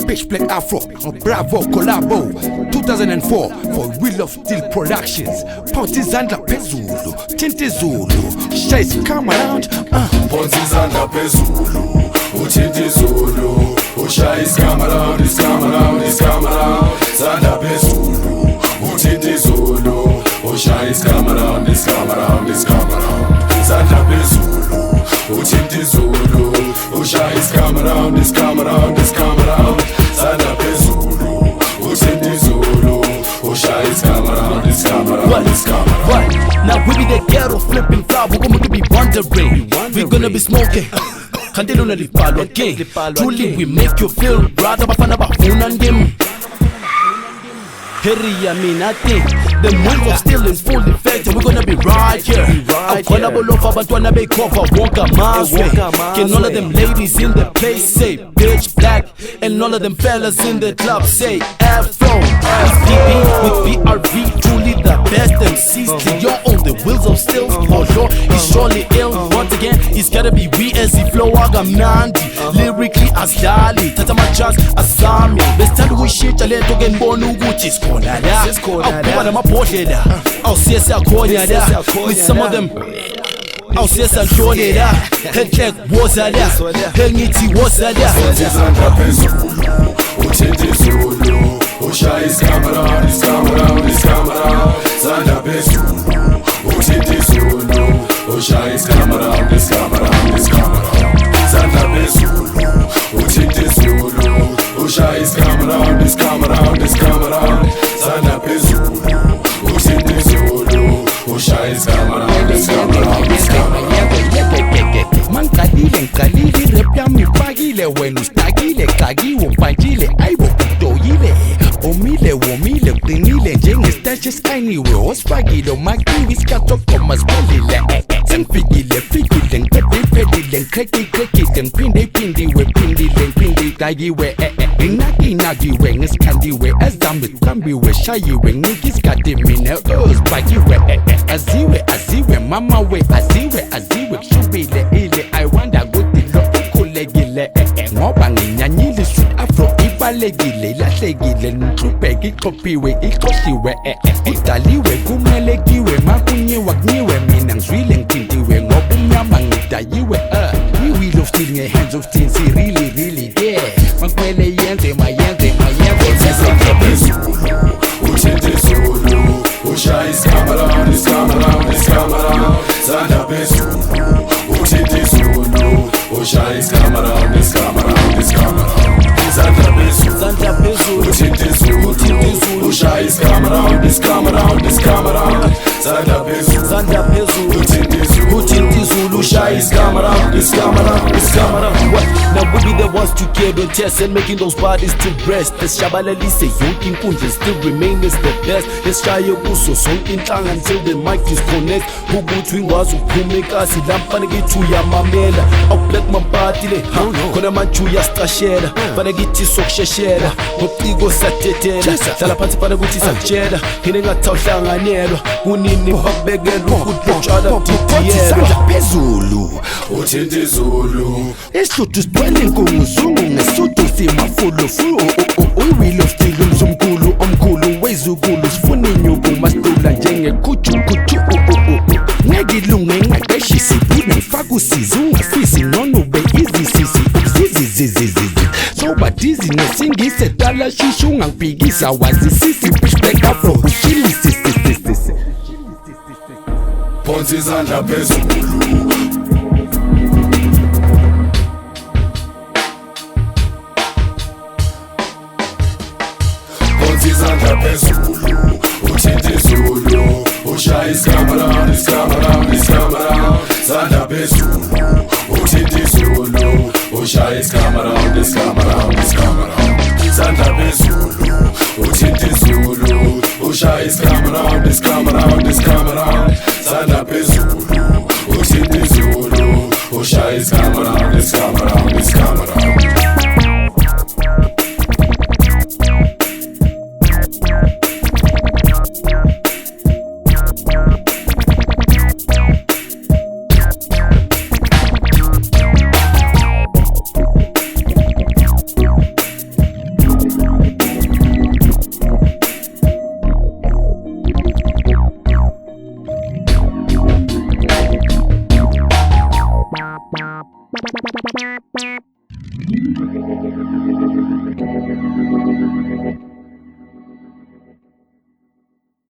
Pitch Black Afro on Bravo Collabo 2004 for Wheel of Steel Productions. Izandla Phezulu, Phezulu, Shay's come around. Izandla Phezulu, Phezulu, Shay's come around, it's come around, it's come around. Izandla Phezulu, Phezulu, Shay's come around, it's come around, it's come around. Izandla Phezulu, Phezulu, Shay's come around, it's come around, it's come around. Izandla Phezulu, Phezulu, Shay's come around, it's come around, it's come around. What? Now we be the ghetto flipping fly, we're gonna be wondering. We're gonna be smoking. Kandilo na lipalo again. Truly we make you feel brother bafana bafuna ndim. I mean, I think the move of still is full effect, and we're gonna be right here. I'm gonna blow for but wanna be cover, walk a miles way. Can all of them ladies in the place say bitch black, and all of them fellas in the club say Afro. It's DB with BRV, truly the best MCs. You're on the wheels of steel, for sure. He's surely ill. Once again, it's gotta be we as he flow. I got Nandi, lyrically as Dali. Tata my chance, Asami. Best time we shit, I let again Bonu Gucci's. I'll put on my portrait. I'll see us out with some of them. I'll see us out there. Head check was there. Head nitty was there. Izandla Phezulu, Phezulu, Shay's come around, it's come around, it's come around. Izandla Phezulu, Phezulu, Shay's come around, it's come around, it's come around. Izandla Phezulu, Phezulu, Shay's come around, it's come around, it's come around. Izandla Phezulu, Phezulu, Shay's come around, it's come around, it's come around. Nkalile rap yami pagile wena ustakile kagiwo mpanjile ayibo kudoyile omile qinile njengestashes anyway osifakile makiwi isikhathoko masiphelile sengifikile ngiphelile ngiqhekile ngiphinde kayiwe inakiwe ngesikhandiwe ezami ziqambiwe shayiwe nginika isikhathi mina osifakiwe aziwe mama we aziwe kushubile ile I wonder ukuthi lo ukhulekile ngoba nginyanyile shoot Afro ibalekile ilahlekile nhlupeke iqophiwe iqoshiwe idaliwe kumelekiwe makunyiwa kunyiwe mina ngizwile ngithintiwe ngoba umnyama ngidayiwe wheel of steel nge-hands of steel si really yeah makumele yenze mayenze Izandla Phezulu, Phezulu, Shay's come around, it's come around, it's come around. Izandla Phezulu, Phezulu, Shay's come around, it's come around, it's come around. Izandla Phezulu, Phezulu, Shay's come around, it's come around, it's come around. Izandla Phezulu, Phezulu, Shay's come around, it's come around, it's come around. What? Now we be the ones to care, don't test and making those bodies to rest. Let's shabalalise, yonke inkundla still remain as the best. Let's try your kuso sonke inhlanga until the mic disconnect. Ukuthi ngwazi ukuphuma ekasi lampana ngithi uyamamela. Awublack mambati le, khona manje uyastashela. Fana ngithi sokusheshela, ngoqiko satetela. Hlala phansi fana ukuthi sakutshela, ngine ngathi awuhlanganyelwa. Kunini bakubekela ukuthi utshala titiyelwa. Izandla Phezulu, Phezulu, esihluthu sibwele nkunguzungu ngesuthu simafulu Wheel of Steel umzumkhulu omkhulu wezukulu sifuna inyuku masitula njengeqhutshu ngekilunge ngaqeshisi bune ngifaka usizi ungafisi nona ube izizizi soba dizi nesingise dala shishu ungaphikisa wazisisi Pitch Black Afro ushilisi Izandla Phezulu. Izandla Phezulu, Phezulu, Shay's come around, it's come around, it's come around. Izandla Phezulu, Phezulu, Shay's come around, it's come around, it's come around. Izandla Phezulu, Phezulu, Shay's come around, it's come around, it's come around. Izandla Phezulu, Phezulu, Shay's come around, it's come around.